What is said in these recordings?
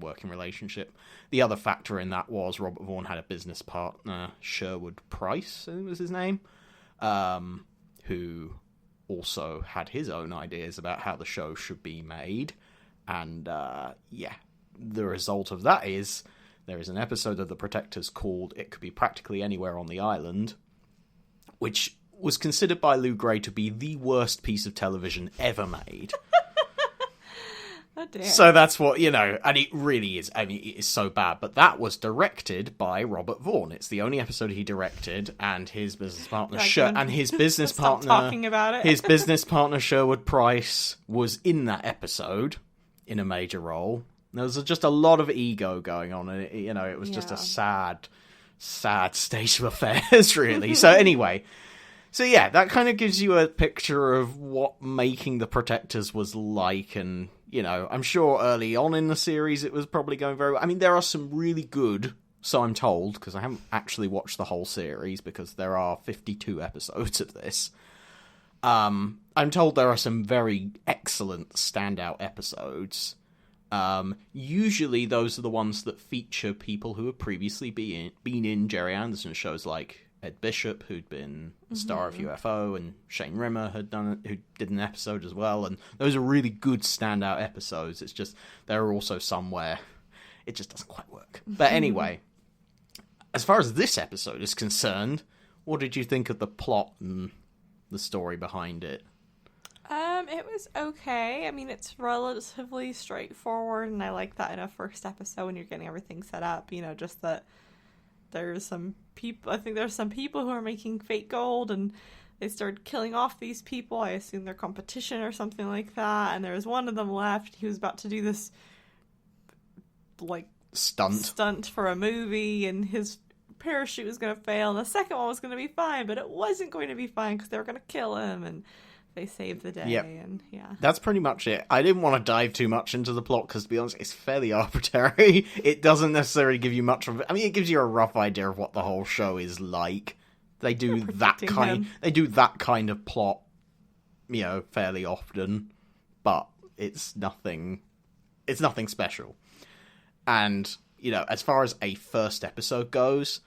working relationship. The other factor in that was Robert Vaughn had a business partner, Sherwood Price, I think was his name, who also had his own ideas about how the show should be made. And, the result of that is there is an episode of The Protectors called It Could Be Practically Anywhere on the Island, which was considered by Lou Gray to be the worst piece of television ever made. Oh dear. So that's what, and it really is. I mean, it is so bad. But that was directed by Robert Vaughn. It's the only episode he directed, and his business partner, his business partner Sherwood Price was in that episode in a major role. There was just a lot of ego going on, and it was just a sad state of affairs, really. So anyway. So yeah, that kind of gives you a picture of what making The Protectors was like, and, I'm sure early on in the series it was probably going very well. I mean, there are some really good, so I'm told, because I haven't actually watched the whole series, because there are 52 episodes of this. I'm told there are some very excellent standout episodes. Usually those are the ones that feature people who have previously been in Gerry Anderson shows, like Ed Bishop, who'd been the star of UFO, and Shane Rimmer who did an episode as well, and those are really good standout episodes. It's just there are also some where it just doesn't quite work. But anyway, as far as this episode is concerned, what did you think of the plot and the story behind it? It was okay. I mean, it's relatively straightforward, and I like that in a first episode when you're getting everything set up, just that there's some people, I think there's some people who are making fake gold, and they started killing off these people. I assume they're competition or something like that, and there was one of them left. He was about to do this, stunt for a movie, and his parachute was going to fail, and the second one was going to be fine, but it wasn't going to be fine because they were going to kill him, and they saved the day. Yep. And that's pretty much it. I didn't want to dive too much into the plot because, to be honest, it's fairly arbitrary. It doesn't necessarily give you much of it. I mean, it gives you a rough idea of what the whole show is like. They do that kind of plot, fairly often, but it's nothing special. And, as far as a first episode goes,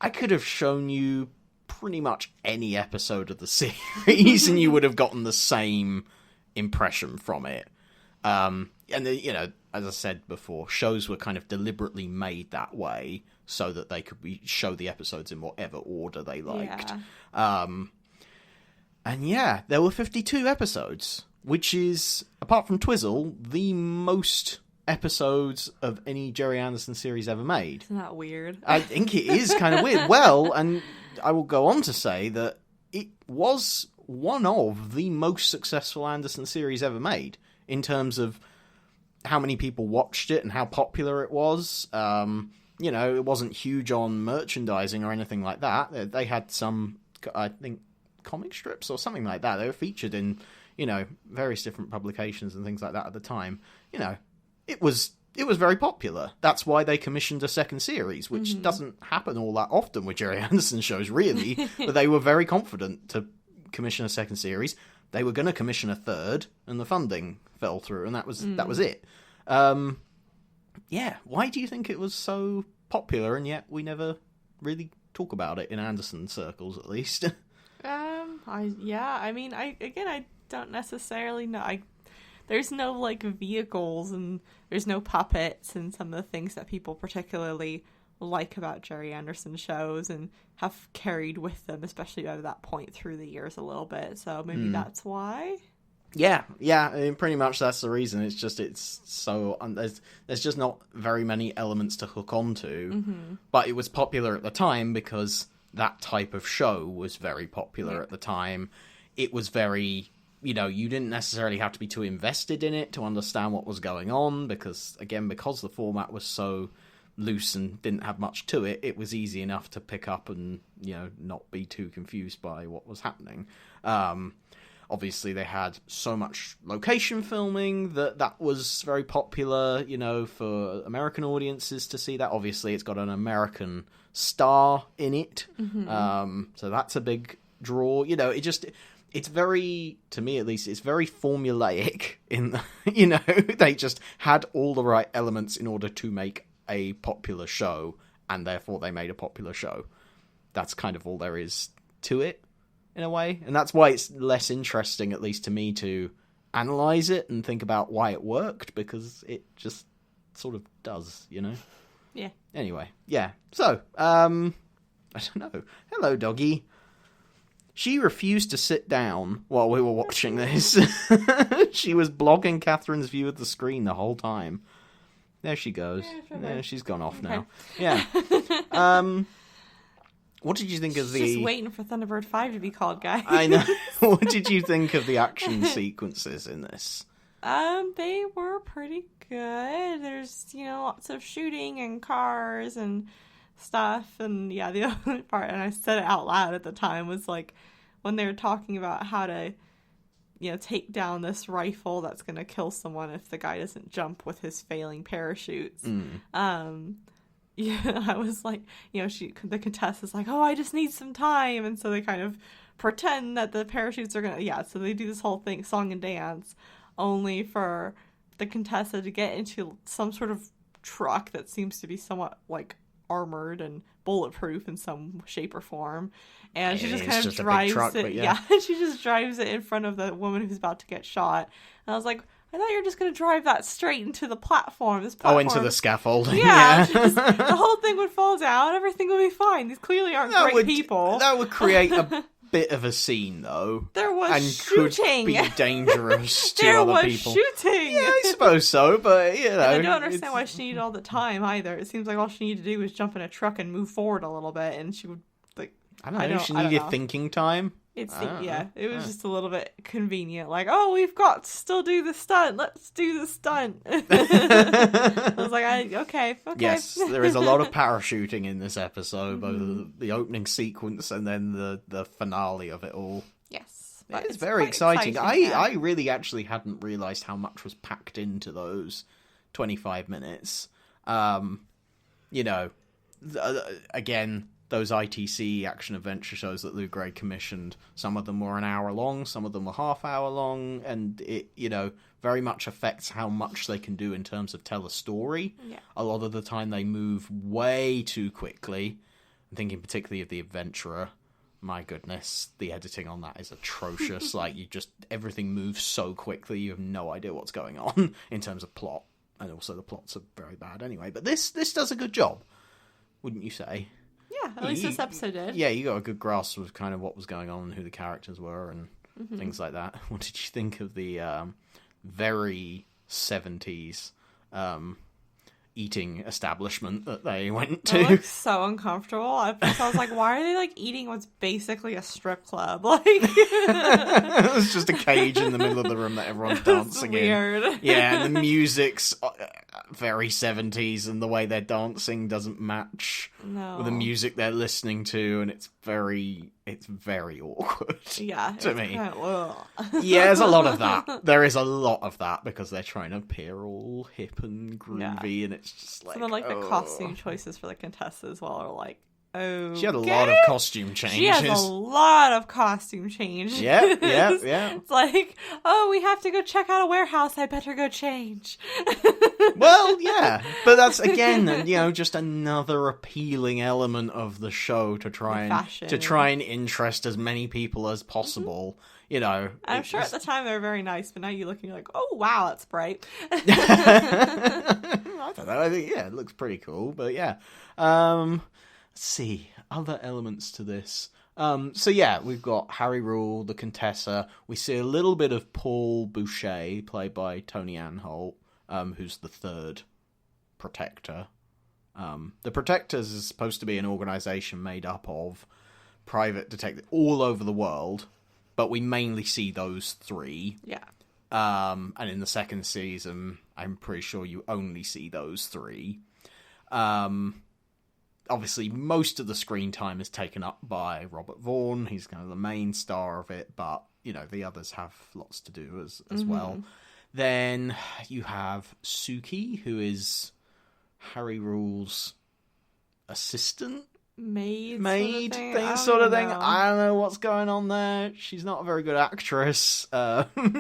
I could have shown you pretty much any episode of the series and you would have gotten the same impression from it. And as I said before, shows were kind of deliberately made that way so that they could show the episodes in whatever order they liked. And there were 52 episodes, which is, apart from Twizzle, the most episodes of any Gerry Anderson series ever made. Isn't that weird? I think it is kind of weird. Well, and I will go on to say that it was one of the most successful Anderson series ever made in terms of how many people watched it and how popular it was. It wasn't huge on merchandising or anything like that. They had some, I think, comic strips or something like that. They were featured in, various different publications and things like that at the time. It was very popular. That's why they commissioned a second series, which doesn't happen all that often with Gerry Anderson shows, really. But they were very confident to commission a second series. They were going to commission a third, and the funding fell through, and that was it. Why do you think it was so popular, and yet we never really talk about it in Anderson circles, at least? I don't necessarily know. There's no, vehicles, and there's no puppets, and some of the things that people particularly like about Gerry Anderson shows and have carried with them, especially at that point through the years a little bit. So maybe that's why? Yeah. I mean, pretty much that's the reason. It's so... there's just not very many elements to hook onto. But it was popular at the time because that type of show was very popular at the time. It was very... you didn't necessarily have to be too invested in it to understand what was going on because the format was so loose and didn't have much to it, it was easy enough to pick up and, not be too confused by what was happening. Obviously, they had so much location filming that was very popular, for American audiences to see that. Obviously, it's got an American star in it, so that's a big draw. it's very, to me at least, it's very formulaic in, they just had all the right elements in order to make a popular show, and therefore they made a popular show. That's kind of all there is to it, in a way. And that's why it's less interesting, at least to me, to analyze it and think about why it worked, because it just sort of does, Yeah. Anyway, yeah. So, I don't know. Hello, doggy. She refused to sit down while we were watching this. She was blocking Catherine's view of the screen the whole time. There she goes. Yeah, she's gone off now. Yeah. What did you think of the... Just waiting for Thunderbird 5 to be called, guys. I know. What did you think of the action sequences in this? They were pretty good. There's, lots of shooting and cars and stuff. And yeah, the other part, and I said it out loud at the time, was like when they were talking about how to, take down this rifle that's going to kill someone if the guy doesn't jump with his failing parachutes. Yeah, I was like, the contestant's like, oh, I just need some time. And so they kind of pretend that the parachutes are going to, so they do this whole thing, song and dance, only for the contestant to get into some sort of truck that seems to be somewhat, like, armored and bulletproof in some shape or form. And she just kind of drives it. Yeah, she just drives it in front of the woman who's about to get shot. And I was like, I thought you were just going to drive that straight into the platform. Into the scaffolding. Yeah. The whole thing would fall down. Everything would be fine. These clearly aren't great people. That would create a bit of a scene, though. There was and shooting. Could be dangerous to other people. There was shooting. Yeah, I suppose so, but, And I don't understand why she needed all the time, either. It seems like all she needed to do was jump in a truck and move forward a little bit, and she would, like... I don't know. She needed thinking time. It was just a little bit convenient. Like, oh, we've got to still do the stunt. Let's do the stunt. I was like, okay. Yes, there is a lot of parachuting in this episode, both the opening sequence and then the finale of it all. Yes. It's very exciting. I really actually hadn't realised how much was packed into those 25 minutes. Again... Those ITC action-adventure shows that Lou Gray commissioned, some of them were an hour long, some of them were half-hour long, and it, very much affects how much they can do in terms of tell a story. Yeah. A lot of the time they move way too quickly. I'm thinking particularly of The Adventurer. My goodness, the editing on that is atrocious. Everything moves so quickly, you have no idea what's going on in terms of plot. And also the plots are very bad anyway. But this does a good job, wouldn't you say? Yeah, at least this episode did. Yeah, you got a good grasp of kind of what was going on and who the characters were and things like that. What did you think of the very 70s eating establishment that they went to? It looked so uncomfortable. At first I was like, why are they like eating what's basically a strip club? Like it was just a cage in the middle of the room that everyone's dancing weird. in. Yeah, and the music's very 70s and the way they're dancing doesn't match with the music they're listening to, and it's very awkward. Yeah, to me. Kind of, yeah, there's a lot of that. There is a lot of that because they're trying to appear all hip and groovy, and it's just like... Some of the costume choices for the contestants as well are like, oh, she had a lot of costume changes. She has a lot of costume changes. Yeah. It's like, oh, we have to go check out a warehouse. I better go change. Well, yeah, but that's again, just another appealing element of the show to try and interest as many people as possible. I'm sure at the time they were very nice, but now you're looking like, oh wow, that's bright. I don't know. I think it looks pretty cool, but yeah. Let's see, other elements to this. We've got Harry Rule, the Contessa. We see a little bit of Paul Boucher, played by Tony Anholt, who's the third Protector. The Protectors is supposed to be an organisation made up of private detectives all over the world, but we mainly see those three. Yeah. And in the second season, I'm pretty sure you only see those three. Obviously, most of the screen time is taken up by Robert Vaughn. He's kind of the main star of it, but, the others have lots to do as well. Then you have Suki, who is Harry Rule's assistant, maid sort of thing. Know. I don't know what's going on there. She's not a very good actress.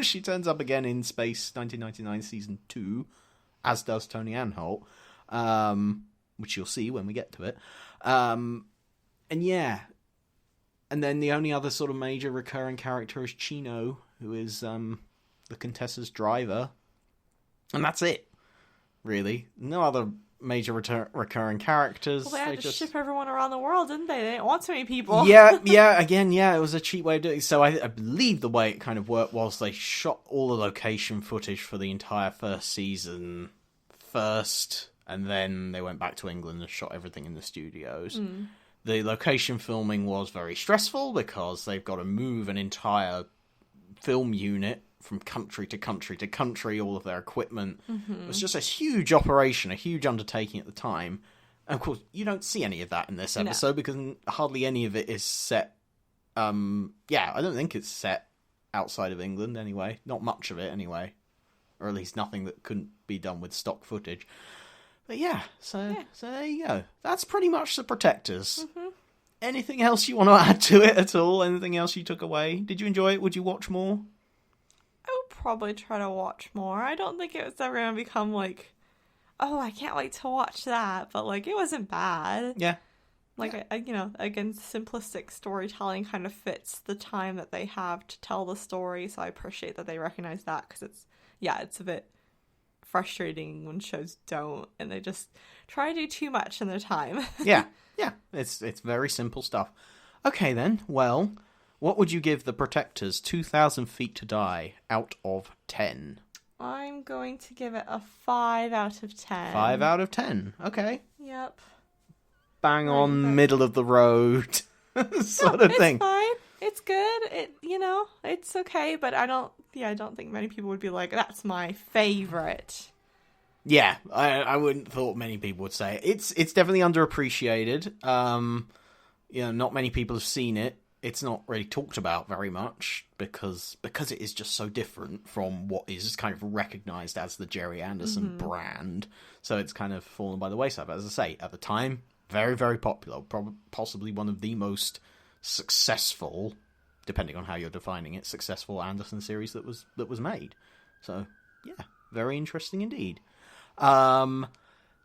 She turns up again in Space 1999 season 2, as does Tony Anholt, which you'll see when we get to it. And yeah, and then the only other sort of major recurring character is Chino, who is the Contessa's driver, and that's it. Really, no other major recurring characters. Well, they had to ship everyone around the world, didn't they? They didn't want so many people. Again, it was a cheap way of doing it. So I believe the way it kind of worked was they shot all the location footage for the entire first season first, and then they went back to England and shot everything in the studios. The location filming was very stressful because they've got to move an entire film unit from country to country to country, all of their equipment. It was just a huge operation, a huge undertaking at the time. And of course, you don't see any of that in this episode because hardly any of it is set. I don't think it's set outside of England anyway. Not much of it anyway. Or at least nothing that couldn't be done with stock footage. But so there you go. That's pretty much The Protectors. Anything else you want to add to it at all? Anything else you took away? Did you enjoy it? Would you watch more? I would probably try to watch more. I don't think it was ever going to become like, oh, I can't wait to watch that. But like, it wasn't bad. Yeah. Like, again, simplistic storytelling kind of fits the time that they have to tell the story. So I appreciate that they recognize that because it's a bit frustrating when shows don't and they just try to do too much in their time. Yeah. It's very simple stuff. Okay then, well, what would you give The Protectors 2,000 Feet to Die out of 10? I'm going to give it a 5 out of 10. 5 out of 10. Okay. Yep. Bang on, middle of the road sort of thing. It's fine. It's good. It's okay, but I don't think many people would be like, that's my favorite. Yeah, I wouldn't thought many people would say it. It's definitely underappreciated. Not many people have seen it. It's not really talked about very much because it is just so different from what is kind of recognized as the Jerry Anderson brand. So it's kind of fallen by the wayside. But as I say, at the time, very, very popular. Possibly one of the most successful, depending on how you're defining it, successful Anderson series that was made. So yeah, very interesting indeed.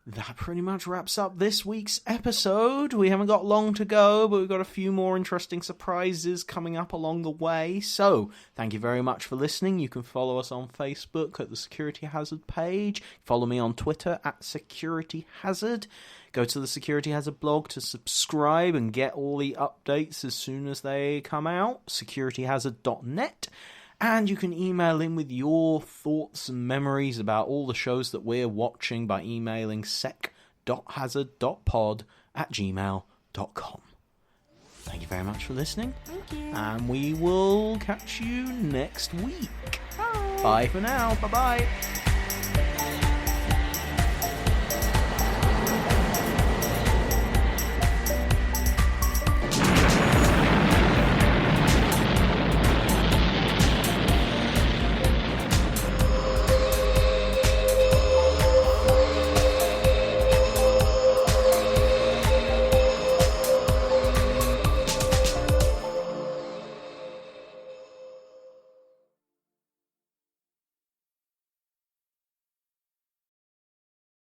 That pretty much wraps up this week's episode. We haven't got long to go, but we've got a few more interesting surprises coming up along the way. So, thank you very much for listening. You can follow us on Facebook at the Security Hazard page. Follow me on Twitter at Security Hazard. Go to the Security Hazard blog to subscribe and get all the updates as soon as they come out. securityhazard.net. And you can email in with your thoughts and memories about all the shows that we're watching by emailing sec.hazard.pod@gmail.com. Thank you very much for listening. Thank you. And we will catch you next week. Bye. Bye for now. Bye-bye.